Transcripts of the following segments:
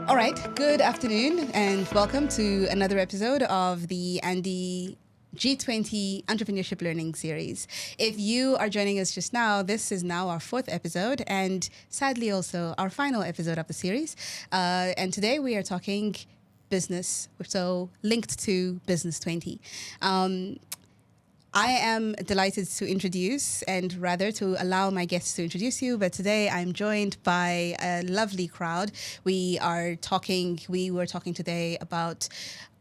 All right, good afternoon and welcome to another episode of the Andy G20 Entrepreneurship Learning Series. If you are joining us just now, this is now our fourth episode and sadly also our final episode of the series. And today we are talking business, so linked to BUSINESS20. I am delighted to introduce and rather to allow my guests to introduce you. But today I'm joined by a lovely crowd. We were talking today about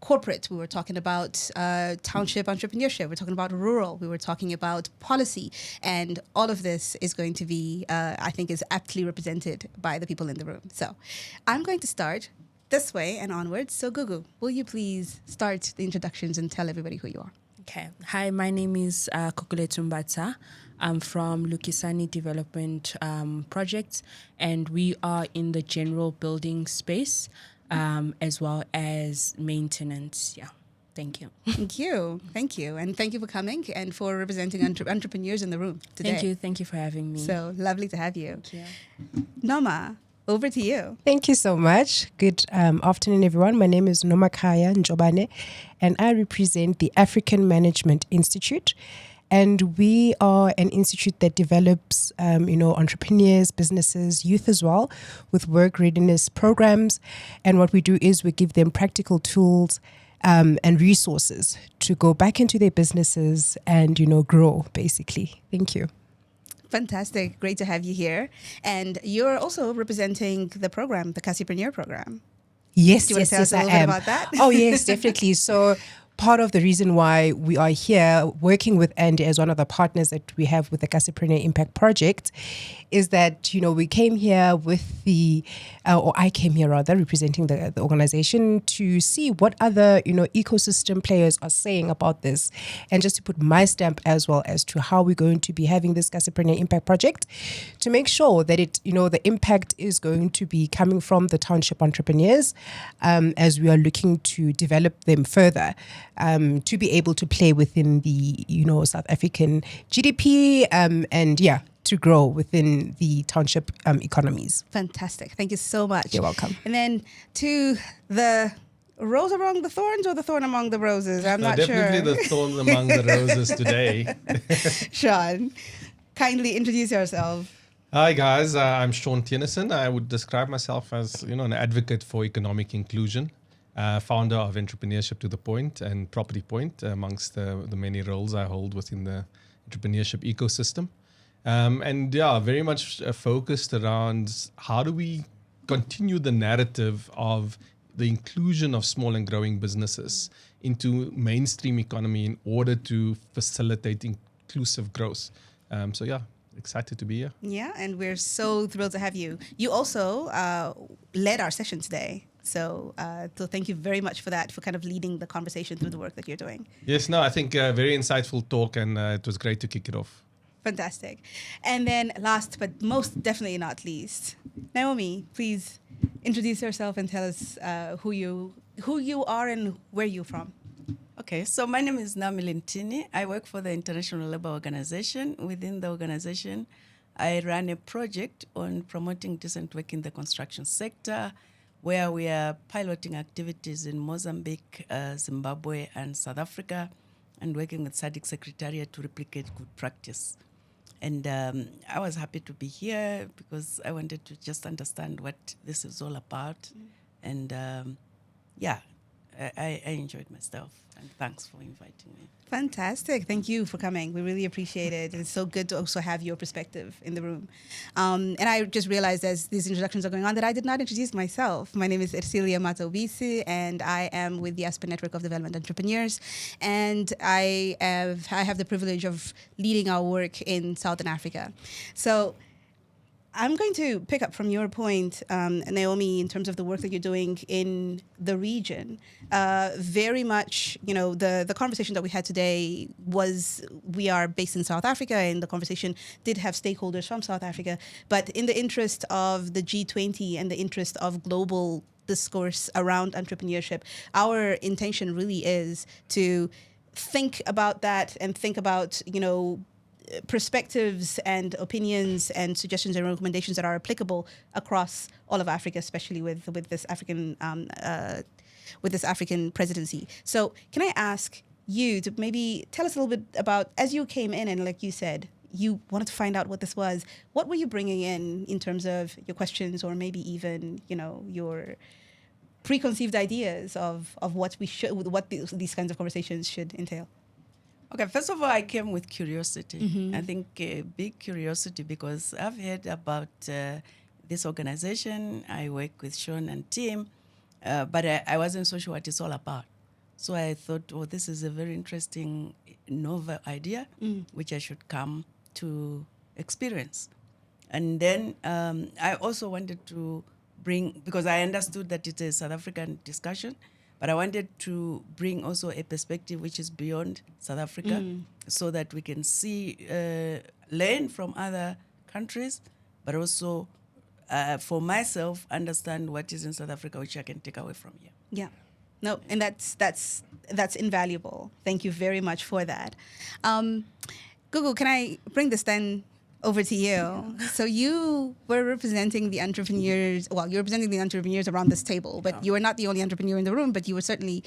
corporate. We were talking about township entrepreneurship. We're talking about rural. We were talking about policy. And all of this is going to be, I think, is aptly represented by the people in the room. So I'm going to start this way and onwards. So Gugu, will you please start the introductions and tell everybody who you are? Okay. Hi, my name is Kokule Tumbata. I'm from Lukisani Development Project, and we are in the general building space as well as maintenance. Yeah. Thank you. Thank you. Thank you. And thank you for coming and for representing entrepreneurs in the room today. Thank you. Thank you for having me. So lovely to have you. Thank you. Noma, over to you. Thank you so much. Good afternoon, everyone. My name is Noma Kaya Njobane, and I represent the African Management Institute. And we are an institute that develops, entrepreneurs, businesses, youth as well, with work readiness programs. And what we do is we give them practical tools and resources to go back into their businesses and, grow, basically. Thank you. Fantastic. Great to have you here. And you're also representing the program, the Cassipreneur program. Yes, Do you want to tell us a little bit about that? Oh, yes, definitely. So part of the reason why we are here working with Andy as one of the partners that we have with the Cassipreneur Impact Project is that, we came here with I came here rather representing the organization to see what other, ecosystem players are saying about this, and just to put my stamp as well as to how we're going to be having this Cassipreneur Impact Project to make sure that the impact is going to be coming from the township entrepreneurs as we are looking to develop them further to be able to play within the, South African GDP to grow within the township economies. Fantastic. Thank you so much. You're welcome. And then to the rose among the thorns or the thorn among the roses? I'm not definitely sure. Definitely the thorn among the roses today. Sean, kindly introduce yourself. Hi guys, I'm Sean Tennyson. I would describe myself as, an advocate for economic inclusion. Founder of Entrepreneurship to the Point and Property Point, amongst the many roles I hold within the entrepreneurship ecosystem. Very much focused around how do we continue the narrative of the inclusion of small and growing businesses into mainstream economy in order to facilitate inclusive growth. Excited to be here. Yeah, and we're so thrilled to have you. You also led our session today. So thank you very much for that, for kind of leading the conversation through the work that you're doing. Yes, no, I think a very insightful talk, and it was great to kick it off. Fantastic. And then last but most definitely not least, Naomi, please introduce yourself and tell us who you are and where you're from. Okay, so my name is Naomi Lintini. I work for the International Labour Organization. Within the organization, I run a project on promoting decent work in the construction sector, where we are piloting activities in Mozambique, Zimbabwe, and South Africa, and working with SADC Secretariat to replicate good practice. And I was happy to be here because I wanted to just understand what this is all about. And I enjoyed myself. And thanks for inviting me. Fantastic. Thank you for coming. We really appreciate it. It's so good to also have your perspective in the room. And I just realized as these introductions are going on that I did not introduce myself. My name is Ercilia Matobisi, and I am with the Aspen Network of Development Entrepreneurs. And I have the privilege of leading our work in Southern Africa. So I'm going to pick up from your point, Naomi, in terms of the work that you're doing in the region. Very much, the conversation that we had today was, we are based in South Africa, and the conversation did have stakeholders from South Africa. But in the interest of the G20 and the interest of global discourse around entrepreneurship, our intention really is to think about that and think about, perspectives and opinions and suggestions and recommendations that are applicable across all of Africa, especially with this African presidency. So can I ask you to maybe tell us a little bit about, as you came in and like you said, you wanted to find out what this was. What were you bringing in terms of your questions, or maybe even, your preconceived ideas of what these kinds of conversations should entail? Okay, first of all, I came with curiosity. I think a big curiosity, because I've heard about this organization. I work with Sean and team, but I wasn't so sure what it's all about. So I thought, this is a very interesting, novel idea, which I should come to experience. And then I also wanted to bring, because I understood that it's a South African discussion, but I wanted to bring also a perspective which is beyond South Africa, so that we can see, learn from other countries, but also for myself, understand what is in South Africa, which I can take away from here. Yeah. No, and that's invaluable. Thank you very much for that. Gugu, can I bring this then over to you? So you were representing the entrepreneurs. Well, you're representing the entrepreneurs around this table, but you were not the only entrepreneur in the room. But you were certainly,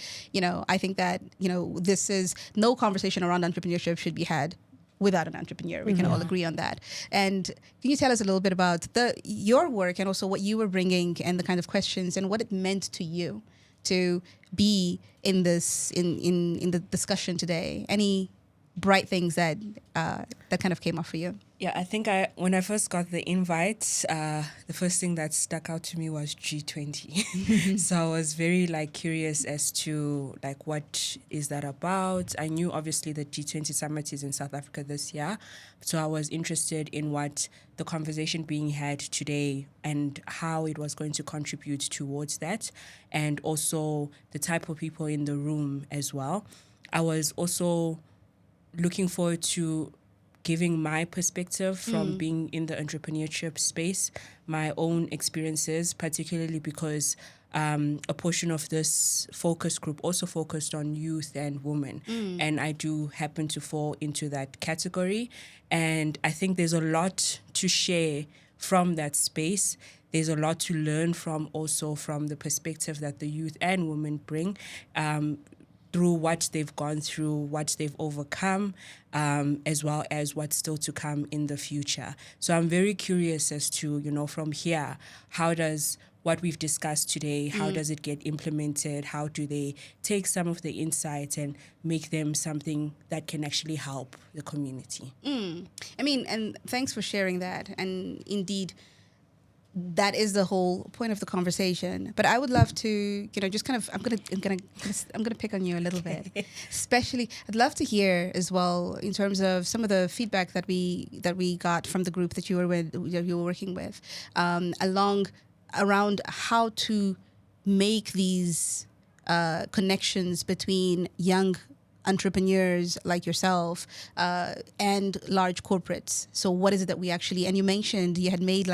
I think that this is no conversation around entrepreneurship should be had without an entrepreneur. We can all agree on that. And can you tell us a little bit about your work and also what you were bringing and the kind of questions and what it meant to you to be in this in the discussion today? Any bright things that kind of came up for you? Yeah, I think when I first got the invite, the first thing that stuck out to me was G20. So I was very curious as to what is that about. I knew obviously the G20 summit is in South Africa this year, so I was interested in what the conversation being had today and how it was going to contribute towards that, and also the type of people in the room as well. I was also looking forward to giving my perspective from being in the entrepreneurship space, my own experiences, particularly because a portion of this focus group also focused on youth and women. And I do happen to fall into that category. And I think there's a lot to share from that space. There's a lot to learn from the perspective that the youth and women bring, through what they've gone through, what they've overcome, as well as what's still to come in the future. So I'm very curious as to, from here, how does what we've discussed today, how does it get implemented? How do they take some of the insights and make them something that can actually help the community? I mean, and thanks for sharing that. And indeed, that is the whole point of the conversation. But I would love to, just kind of, I'm gonna pick on you a little bit. Especially, I'd love to hear as well in terms of some of the feedback that we got from the group that you were working with, around how to make these connections between young entrepreneurs like yourself and large corporates. So what is it that we actually, and you mentioned you had made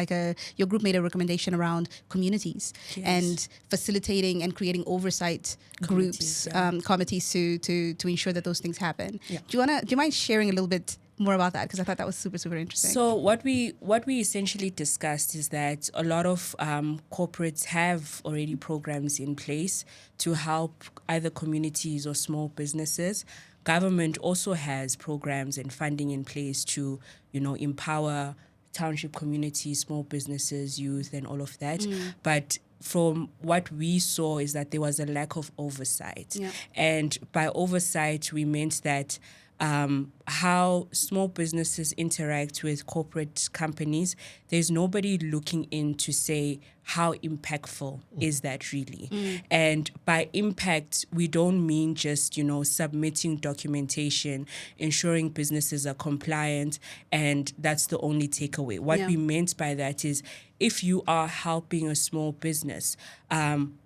your group made a recommendation around communities and facilitating and creating oversight groups, committees to ensure that those things happen. Yeah. Do you mind sharing a little bit more about that? Because I thought that was super, super interesting. So what we essentially discussed is that a lot of corporates have already programs in place to help either communities or small businesses. Government also has programs and funding in place to, empower township communities, small businesses, youth, and all of that. But from what we saw is that there was a lack of oversight. Yeah. And by oversight, we meant that how small businesses interact with corporate companies, there's nobody looking in to say how impactful is that really. And by impact, we don't mean just, submitting documentation, ensuring businesses are compliant, and that's the only takeaway. What we meant by that is if you are helping a small business,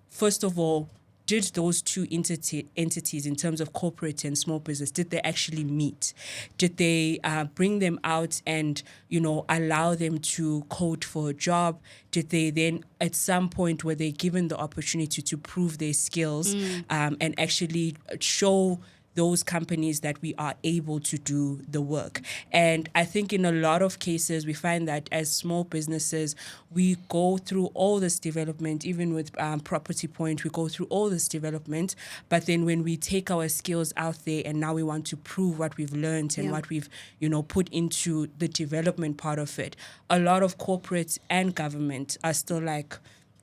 first of all, did those two entities in terms of corporate and small business, did they actually meet? Did they bring them out and, allow them to code for a job? Did they then, at some point, were they given the opportunity to prove their skills and actually show those companies that we are able to do the work. And I think in a lot of cases, we find that as small businesses, we go through all this development, even with Property Point, we go through all this development. But then when we take our skills out there and now we want to prove what we've learned and what we've, put into the development part of it, a lot of corporates and government are still like,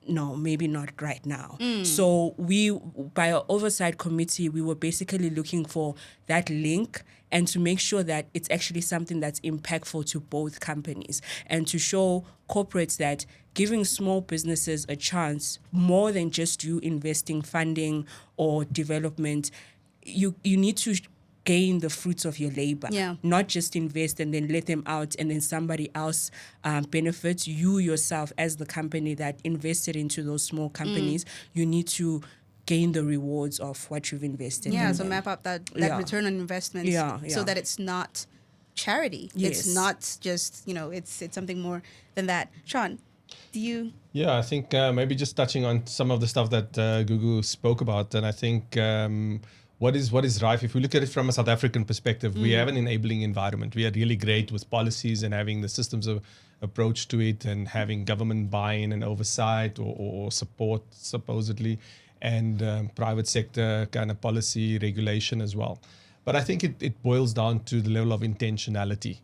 no, maybe not right now. So we, by our oversight committee, we were basically looking for that link and to make sure that it's actually something that's impactful to both companies and to show corporates that giving small businesses a chance, more than just you investing funding or development, you need to gain the fruits of your labor, not just invest and then let them out and then somebody else benefits. You yourself, as the company that invested into those small companies, you need to gain the rewards of what you've invested in. So map out that return on investment so that it's not charity. Yes. It's not just, it's something more than that. Sean, do you? Yeah, I think maybe just touching on some of the stuff that Gugu spoke about, and I think what is rife, if we look at it from a South African perspective, we have an enabling environment. We are really great with policies and having the systems of approach to it and having government buy-in and oversight or support, supposedly, and private sector kind of policy regulation as well. But I think it boils down to the level of intentionality,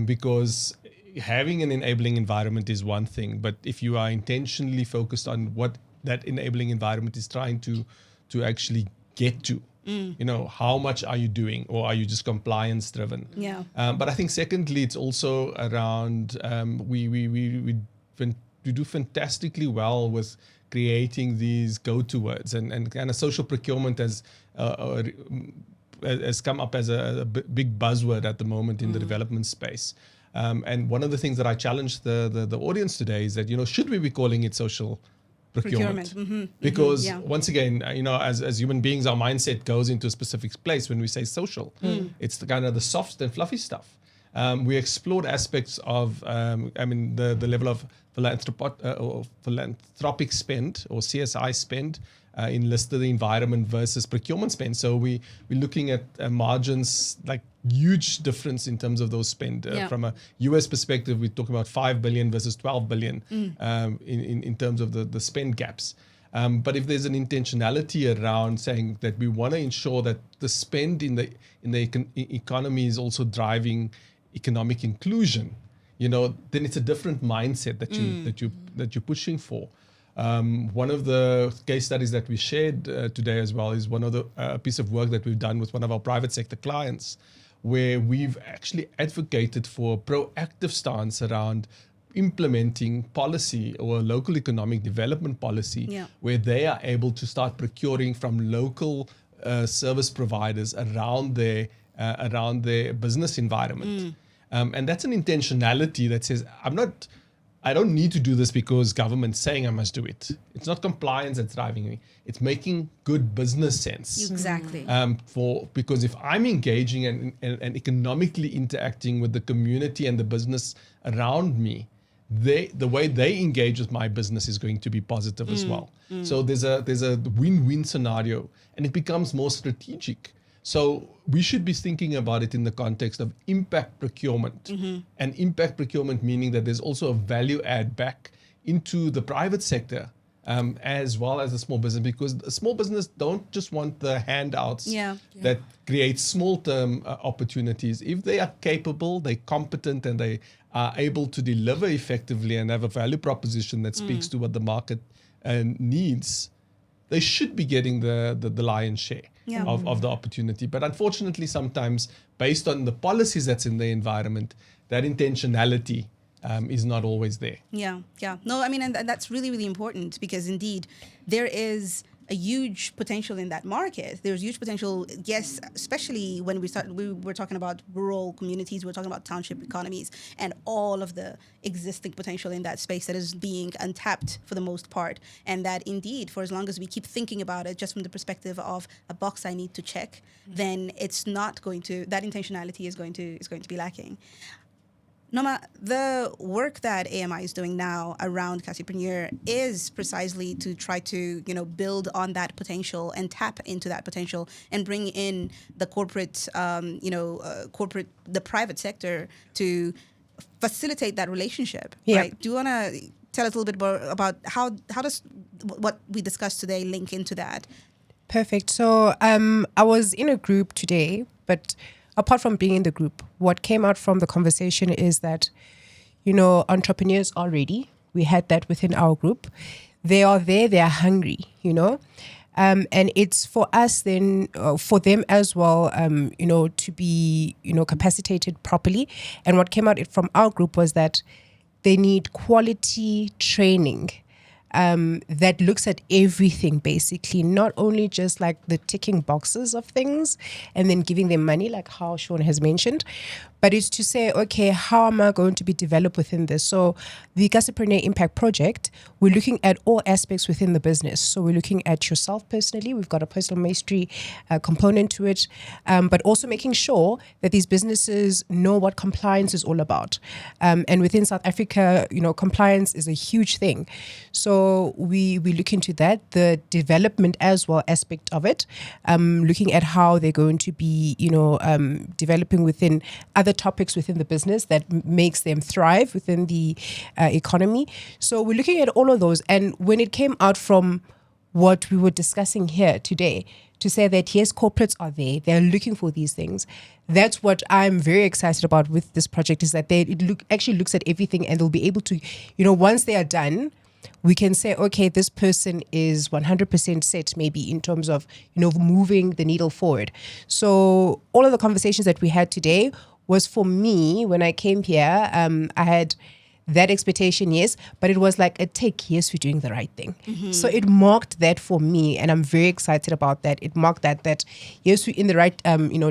because having an enabling environment is one thing, but if you are intentionally focused on what that enabling environment is trying to actually get to, how much are you doing, or are you just compliance driven? But I think secondly, it's also around we do fantastically well with creating these go-to words, and kind of social procurement has come up as a big buzzword at the moment in the development space. And one of the things that I challenged the audience today is that, should we be calling it social procurement? Because once again, as human beings, our mindset goes into a specific place when we say social. It's the kind of the soft and fluffy stuff. We explored aspects of, the level of philanthropic spend or CSI spend in listed environment versus procurement spend. So we're looking at margins, like huge difference in terms of those spend. From a US perspective, we talk about 5 billion versus 12 billion in terms of the spend gaps. But if there's an intentionality around saying that we want to ensure that the spend in the economy is also driving economic inclusion, then it's a different mindset that you're pushing for. One of the case studies that we shared today as well is one of the piece of work that we've done with one of our private sector clients, where we've actually advocated for a proactive stance around implementing policy or local economic development policy, where they are able to start procuring from local service providers around their business environment. And that's an intentionality that says, I don't need to do this because government's saying I must do it. It's not compliance that's driving me. It's making good business sense. Exactly. Because if I'm engaging and economically interacting with the community and the business around me, the way they engage with my business is going to be positive as well. So there's a win-win scenario, and it becomes more strategic. So we should be thinking about it in the context of impact procurement, and impact procurement meaning that there's also a value add back into the private sector, as well as the small business, because the small business don't just want the handouts that create small-term opportunities. If they are capable, they're competent, and they are able to deliver effectively and have a value proposition that speaks to what the market needs, they should be getting the lion's share of the opportunity. But unfortunately, sometimes based on the policies that's in the environment, that intentionality is not always there. No, and that's really, really important, because indeed there is a huge potential in that market. There's huge potential, yes, especially when we were talking about rural communities, we're talking about township economies, and all of the existing potential in that space that is being untapped for the most part. And that indeed, for as long as we keep thinking about it just from the perspective of a box I need to check, then it's not going to, that intentionality is going to be lacking. Noma, the work that AMI is doing now around Cassipreneur is precisely to try to, build on that potential and tap into that potential and bring in the corporate, the private sector to facilitate that relationship, Yeah. right? Do you want to tell us a little bit more about how does what we discussed today link into that? Perfect. So I was in a group today, but apart from being in the group, what came out from the conversation is that, entrepreneurs are ready. We had that within our group. They are there, they are hungry, and it's for us then, for them as well, to be, capacitated properly. And what came out from our group was that they need quality training that looks at everything, basically, not only just like the ticking boxes of things and then giving them money, like how Sean has mentioned, but it's to say, okay, how am I going to be developed within this? So the Cassipreneur Impact Project, we're looking at all aspects within the business. So we're looking at yourself personally. We've got a personal mastery component to it, but also making sure that these businesses know what compliance is all about. And within South Africa, compliance is a huge thing. So we look into that, the development as well aspect of it, looking at how they're going to be, developing within other topics within the business that makes them thrive within the economy. So we're looking at all of those. And when it came out from what we were discussing here today, to say that yes, corporates are there, they're looking for these things. That's what I'm very excited about with this project, is that actually looks at everything, and they'll be able to, once they are done, we can say, okay, this person is 100% set, maybe in terms of, moving the needle forward. So all of the conversations that we had today was, for me, when I came here, I had that expectation, yes, but it was like a take, yes, we're doing the right thing. Mm-hmm. So it marked that for me, and I'm very excited about that. It marked that yes, we're in the right,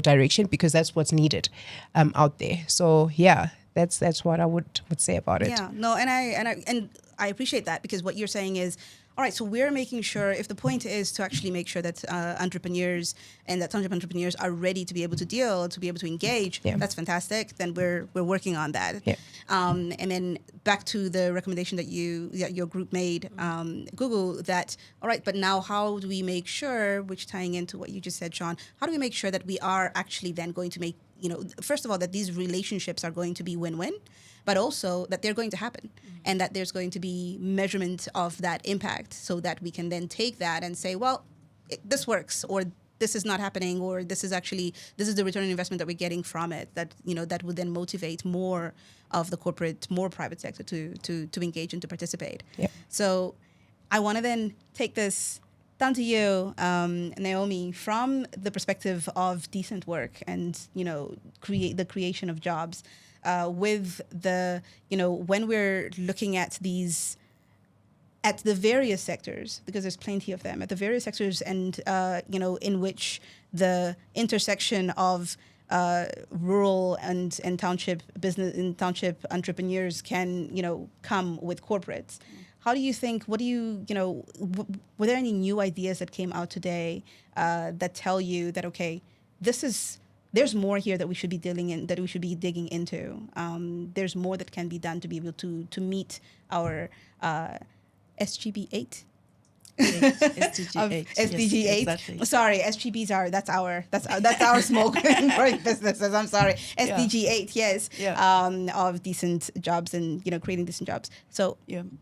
direction, because that's what's needed out there. So yeah, that's what I would say about it. Yeah, no, and I appreciate that, because what you're saying is, all right, so we're making sure, if the point is to actually make sure that entrepreneurs and that township entrepreneurs are ready to be able to deal, to be able to engage, that's fantastic. Then we're working on that. Yeah. And then back to the recommendation that your group made, Google, that, all right, but now how do we make sure, which tying into what you just said, Sean, how do we make sure that we are actually then going to make, first of all, that these relationships are going to be win-win, but also that they're going to happen, and that there's going to be measurement of that impact, so that we can then take that and say, well, this works, or this is not happening, or this is the return on investment that we're getting from it, that that would then motivate more of the corporate, more private sector to engage and to participate. Yeah. So I want to then take this down to you, Naomi, from the perspective of decent work and the creation of jobs. With the, when we're looking at these, at the various sectors, because there's plenty of them, at the various sectors, and, in which the intersection of rural and township business and township entrepreneurs can, come with corporates. How do you think, were there any new ideas that came out today that tell you that, okay, there's more here that we should be digging into. There's more that can be done to be able to meet our SGB 8. SDG 8. Exactly. Sorry, SGBs that's our small growing businesses. I'm sorry. SDG 8, yes. Yeah. Of decent jobs and creating decent jobs. So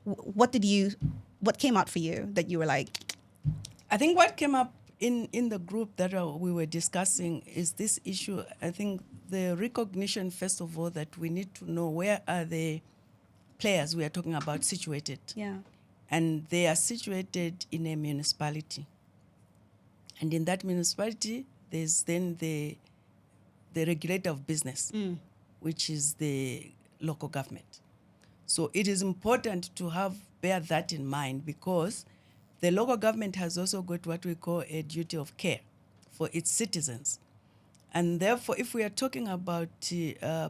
what came out for you that you were like? I think what came up in the group that we were discussing is this issue. I think the recognition, first of all, that we need to know where are the players we are talking about situated. Yeah. And they are situated in a municipality. And in that municipality, there's then the regulator of business, which is the local government. So it is important to bear that in mind, because the local government has also got what we call a duty of care for its citizens. And therefore, if we are talking about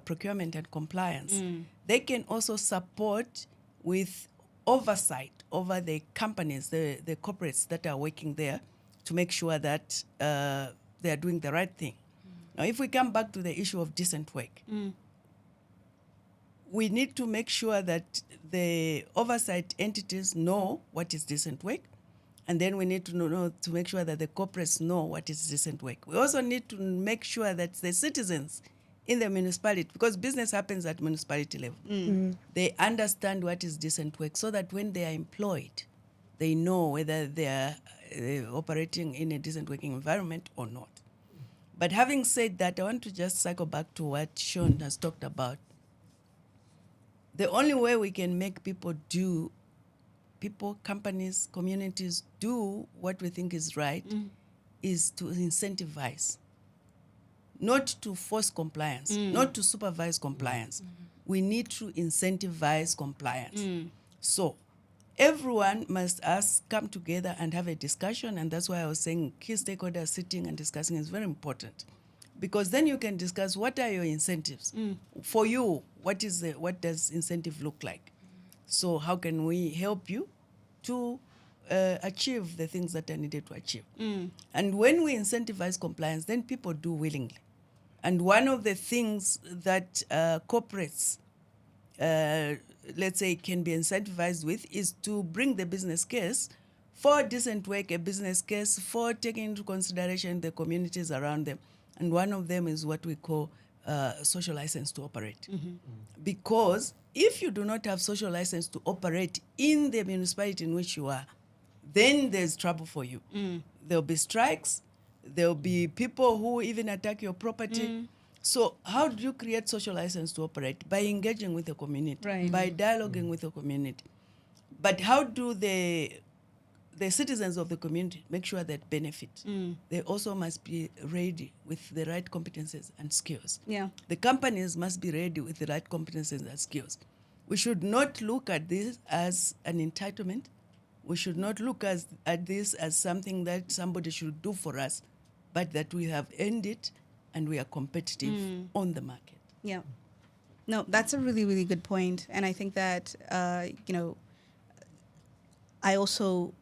procurement and compliance, they can also support with oversight over the companies, the corporates that are working there, to make sure that they are doing the right thing. Now, if we come back to the issue of decent work, we need to make sure that the oversight entities know what is decent work. And then we need to know to make sure that the corporates know what is decent work. We also need to make sure that the citizens in the municipality, because business happens at municipality level, they understand what is decent work so that when they are employed, they know whether they are operating in a decent working environment or not. But having said that, I want to just cycle back to what Sean has talked about. The only way we can make people, companies, communities do what we think is right is to incentivize, not to force compliance, not to supervise compliance. We need to incentivize compliance. So everyone must come together and have a discussion, and that's why I was saying key stakeholders sitting and discussing is very important, because then you can discuss what are your incentives. For you, what does incentive look like? So how can we help you to achieve the things that are needed to achieve? And when we incentivize compliance, then people do willingly. And one of the things that corporates, let's say, can be incentivized with is to bring the business case for decent work, a business case for taking into consideration the communities around them. And one of them is what we call social license to operate. Because if you do not have social license to operate in the municipality in which you are, then there's trouble for you. There'll be strikes. There'll be people who even attack your property. So how do you create social license to operate? By engaging with the community, by dialoguing with the community. But how do the citizens of the community make sure that benefit? They also must be ready with the right competencies and skills. The companies must be ready with the right competencies and skills. We should not look at this as an entitlement. We should not look at this as something that somebody should do for us, but that we have earned it and we are competitive on the market. Yeah. No, that's a really, really good point. And I think that, I also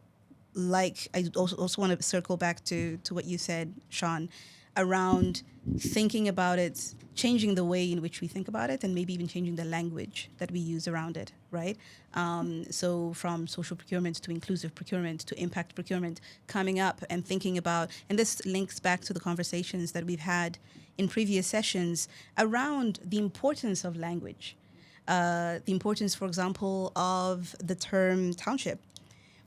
want to circle back to what you said, Sean, around thinking about it, changing the way in which we think about it, and maybe even changing the language that we use around it, right? So from social procurement to inclusive procurement to impact procurement, coming up and thinking about, and this links back to the conversations that we've had in previous sessions around the importance of language, the importance, for example, of the term township,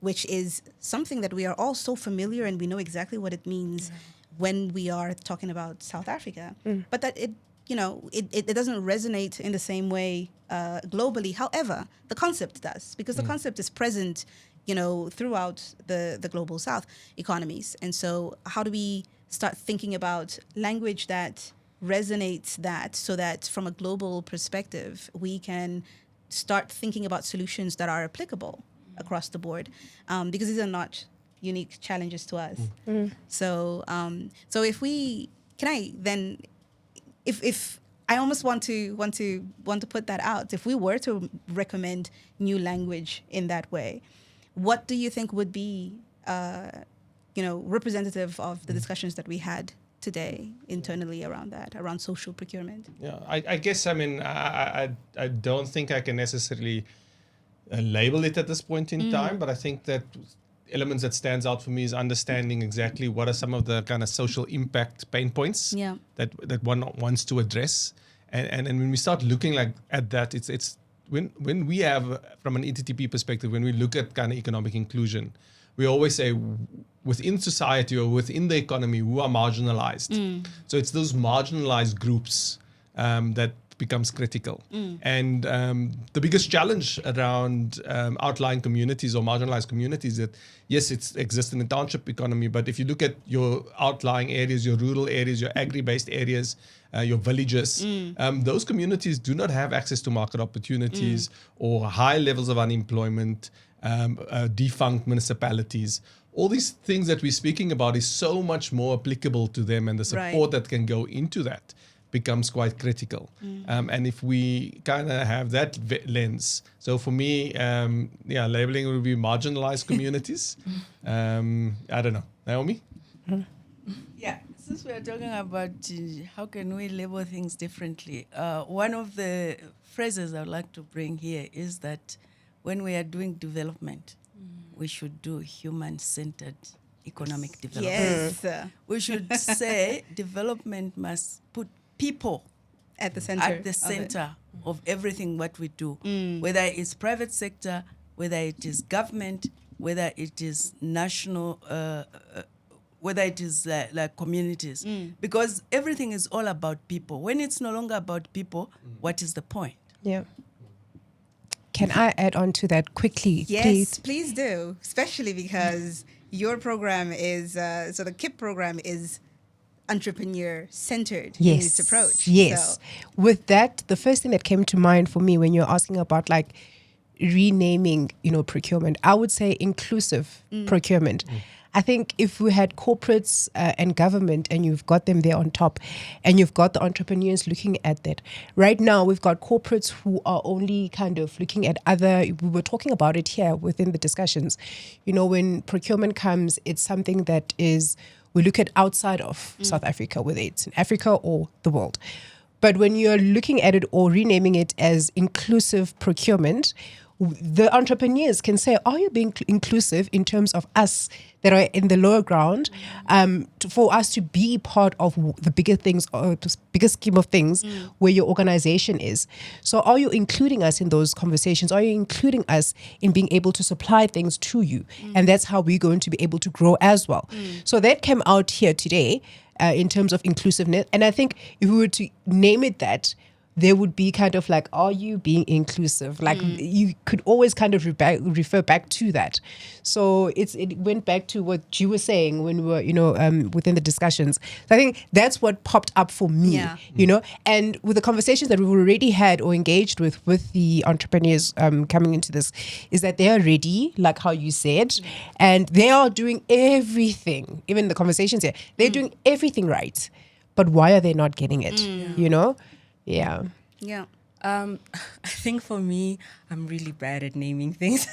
which is something that we are all so familiar and we know exactly what it means when we are talking about South Africa, but that it doesn't resonate in the same way globally. However, the concept does, because the concept is present, throughout the global South economies. And so how do we start thinking about language that resonates that, so that from a global perspective, we can start thinking about solutions that are applicable across the board, because these are not unique challenges to us. So if I almost want to put that out, if we were to recommend new language in that way, what do you think would be representative of the discussions that we had today internally around social procurement? Yeah, I guess, I don't think I can necessarily label it at this point in time, but I think that elements that stands out for me is understanding exactly what are some of the kind of social impact pain points that one wants to address, and when we start looking at that, it's when we have, from an ETTP perspective, when we look at kind of economic inclusion, we always say within society or within the economy who are marginalized. So it's those marginalized groups that becomes critical. And the biggest challenge around outlying communities or marginalized communities that, yes, it exists in the township economy, but if you look at your outlying areas, your rural areas, your agri-based areas, your villages, those communities do not have access to market opportunities or high levels of unemployment, defunct municipalities. All these things that we're speaking about is so much more applicable to them, and the support that can go into that becomes quite critical. And if we kind of have that lens, so for me, labeling would be marginalized communities. I don't know. Naomi? Yeah. So Since we are talking about how can we label things differently, one of the phrases I would like to bring here is that when we are doing development, we should do human-centered economic development. Yes. We should say development must put people At the center. at the center of everything what we do, whether it's private sector, whether it is government, whether it is national, whether it is like communities, because everything is all about people. When it's no longer about people, what is the point? Yeah. Can I add on to that quickly, Yes, please do, especially because your program is, so the KIP program is entrepreneur-centered in its approach. Yes. So, With that, the first thing that came to mind for me when you're asking about like renaming, procurement, I would say inclusive procurement. I think if we had corporates and government and you've got them there on top and you've got the entrepreneurs looking at that. Right now, we've got corporates who are only kind of looking at we were talking about it here within the discussions. When procurement comes, it's something that we look at outside of South Africa, whether it's in Africa or the world. But when you're looking at it or renaming it as inclusive procurement, the entrepreneurs can say, are you being inclusive in terms of us that are in the lower ground, for us to be part of the bigger things or the bigger scheme of things where your organization is? So are you including us in those conversations? Are you including us in being able to supply things to you? And that's how we're going to be able to grow as well. So that came out here today in terms of inclusiveness. And I think if we were to name it that, there would be kind of like, are you being inclusive? Like you could always kind of refer back to that. So it went back to what you were saying when we were, within the discussions. So I think that's what popped up for me, and with the conversations that we've already had or engaged with the entrepreneurs coming into this, is that they are ready, like how you said, and they are doing everything, even the conversations here, they're doing everything right. But why are they not getting it? Yeah. yeah. I think for me, I'm really bad at naming things.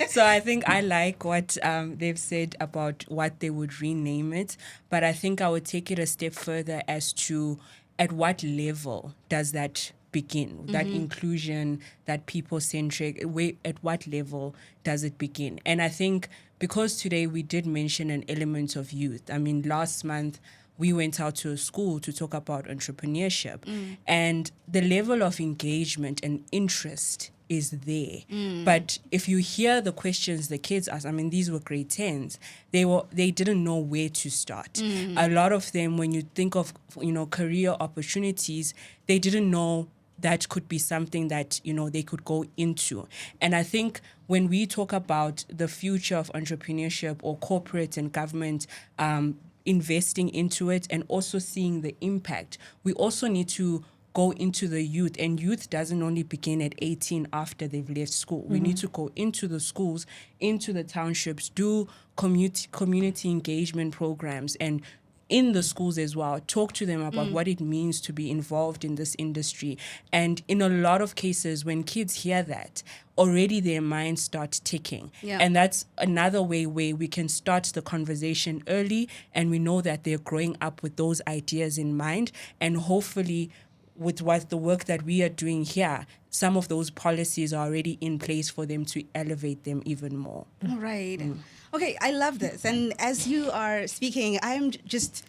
So I think I like what they've said about what they would rename it. But I think I would take it a step further as to at what level does that begin? That inclusion, that people-centric, at what level does it begin? And I think because today we did mention an element of youth. I mean, last month, we went out to a school to talk about entrepreneurship, and the level of engagement and interest is there. But if you hear the questions the kids asked, I mean, these were grade 10s, they didn't know where to start. A lot of them, when you think of, career opportunities, they didn't know that could be something that, they could go into. And I think when we talk about the future of entrepreneurship or corporate and government, investing into it and also seeing the impact, we also need to go into the youth. And youth doesn't only begin at 18 after they've left school. We need to go into the schools, into the townships, do community engagement programs, and in the schools as well, talk to them about what it means to be involved in this industry. And in a lot of cases, when kids hear that, already their minds start ticking. Yeah. And that's another way where we can start the conversation early, and we know that they're growing up with those ideas in mind. And hopefully, with what the work that we are doing here, some of those policies are already in place for them to elevate them even more. All right. Okay, I love this. And as you are speaking, I'm just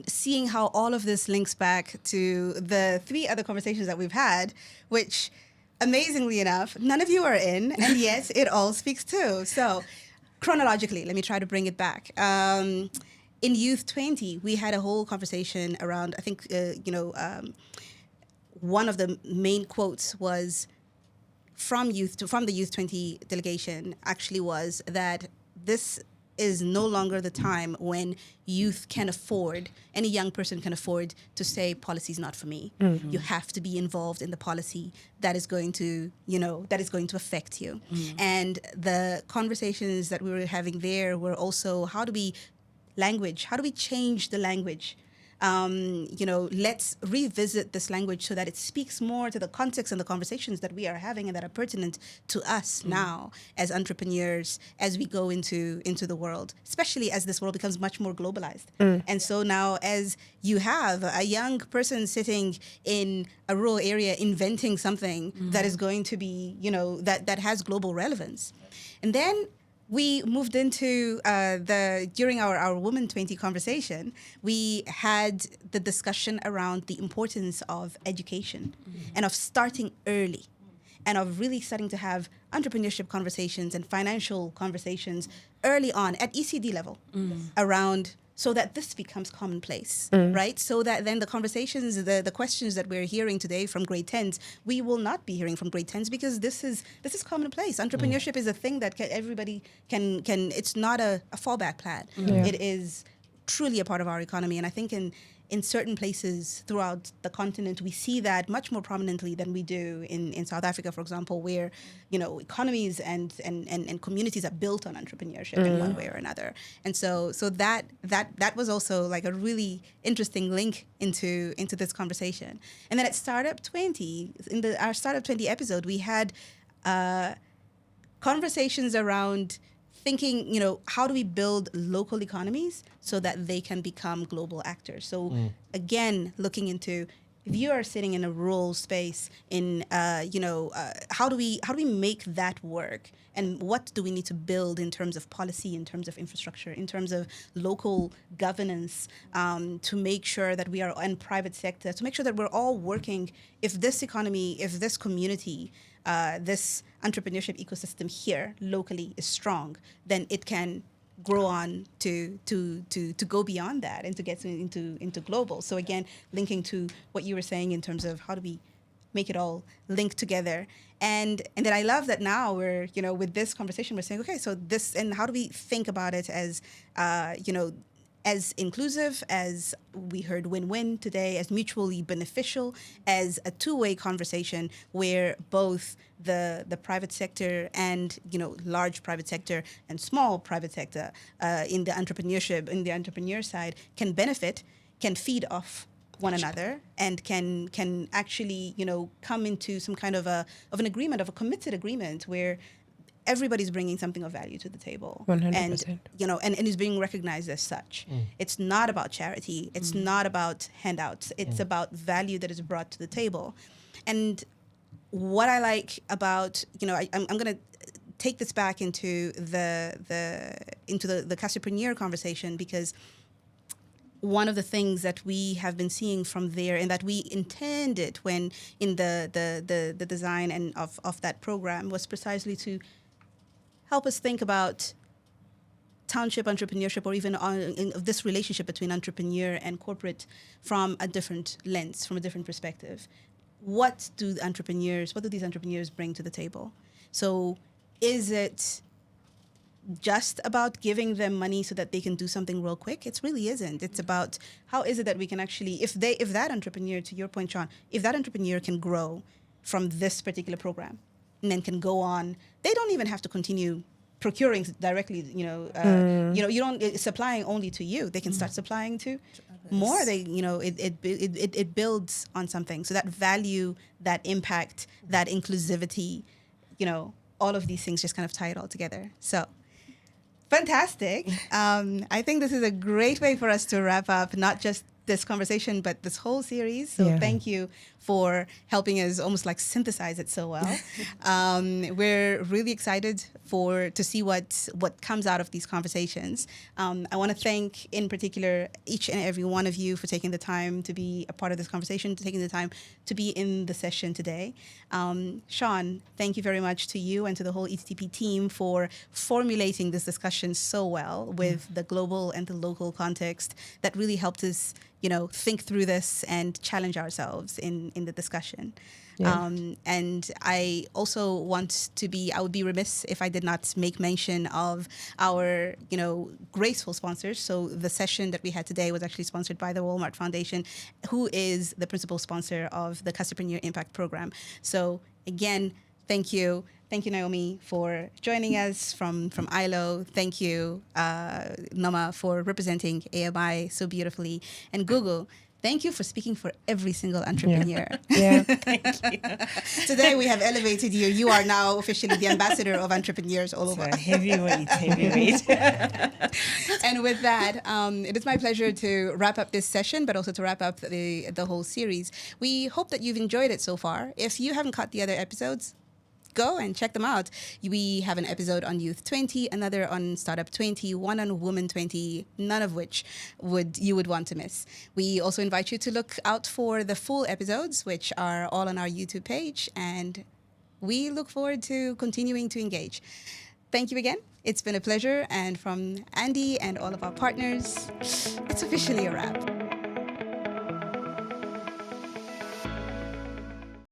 seeing how all of this links back to the 3 other conversations that we've had, which, amazingly enough, none of you are in, and yet it all speaks too. So chronologically, let me try to bring it back. In Youth 20, we had a whole conversation around, I think, one of the main quotes was from the Youth 20 delegation actually was that this is no longer the time when youth can afford, any young person can afford to say policy is not for me. You have to be involved in the policy that is going to, affect you. And the conversations that we were having there were also, how do we change the language let's revisit this language so that it speaks more to the context and the conversations that we are having and that are pertinent to us now as entrepreneurs as we go into the world, especially as this world becomes much more globalized. And so now, as you have a young person sitting in a rural area inventing something that is going to be, that has global relevance. And then we moved into during our Women 20 conversation, we had the discussion around the importance of education and of starting early and of really starting to have entrepreneurship conversations and financial conversations early on at ECD level around, so that this becomes commonplace, right? So that then the conversations, the questions that we're hearing today from grade 10s, we will not be hearing from grade 10s, because this is commonplace. Entrepreneurship is a thing that everybody can. It's not a fallback plan. It is truly a part of our economy, and I think in certain places throughout the continent, we see that much more prominently than we do in South Africa, for example, where, economies and communities are built on entrepreneurship in one way or another. And so that was also like a really interesting link into this conversation. And then at Startup 20, our Startup 20 episode, we had conversations around thinking, how do we build local economies so that they can become global actors? So again, looking into, if you are sitting in a rural space, in how do we make that work, and what do we need to build in terms of policy, in terms of infrastructure, in terms of local governance, to make sure that we are, and private sector, to make sure that we're all working. If this economy, if this community, this entrepreneurship ecosystem here locally is strong, then it can grow on to go beyond that and to get into global. So again, linking to what you were saying in terms of how do we make it all link together. And then I love that now we're, with this conversation, we're saying, okay, so this, and how do we think about it as, as inclusive, as we heard win-win today, as mutually beneficial, as a two-way conversation where both the private sector and, large private sector and small private sector in the entrepreneur side can benefit, can feed off one another, and can actually, come into some kind of an agreement, of a committed agreement where everybody's bringing something of value to the table. 100%. And is being recognized as such. It's not about charity. It's not about handouts. It's about value that is brought to the table. And what I like about, I'm going to take this back into the Casipreneur conversation, because one of the things that we have been seeing from there, and that we intended when in the design and of that program, was precisely to help us think about township entrepreneurship, or even in this relationship between entrepreneur and corporate from a different lens, from a different perspective. What do these entrepreneurs bring to the table? So is it just about giving them money so that they can do something real quick? It really isn't. It's about how is it that we can actually, if that entrepreneur, to your point, Sean, if that entrepreneur can grow from this particular program and then can go on, they don't even have to continue procuring directly, you don't supplying only to you. They can start supplying to more. They, it builds on something. So that value, that impact, that inclusivity, all of these things just kind of tie it all together. So fantastic. I think this is a great way for us to wrap up, not just this conversation, but this whole series. So thank you for helping us almost like synthesize it so well. We're really excited to see what comes out of these conversations. I want to thank in particular each and every one of you for taking the time to be a part of this conversation, taking the time to be in the session today. Sean, thank you very much to you and to the whole ETTP team for formulating this discussion so well with the global and the local context that really helped us think through this and challenge ourselves in the discussion. Yeah. And I also I would be remiss if I did not make mention of our, graceful sponsors. So the session that we had today was actually sponsored by the Walmart Foundation, who is the principal sponsor of the Casipreneur Impact Program. So again, Thank you. Thank you, Naomi, for joining us from ILO. Thank you, Noma, for representing AMI so beautifully. And Google, thank you for speaking for every single entrepreneur. Yeah. Today we have elevated you. You are now officially the ambassador of entrepreneurs all over. Heavyweight. And with that, it is my pleasure to wrap up this session, but also to wrap up the whole series. We hope that you've enjoyed it so far. If you haven't caught the other episodes, go and check them out. We have an episode on Youth 20, another on Startup 20, one on Women 20, none of which you would want to miss. We also invite you to look out for the full episodes, which are all on our YouTube page, and we look forward to continuing to engage. Thank you again. It's been a pleasure, and from Andy and all of our partners, it's officially a wrap.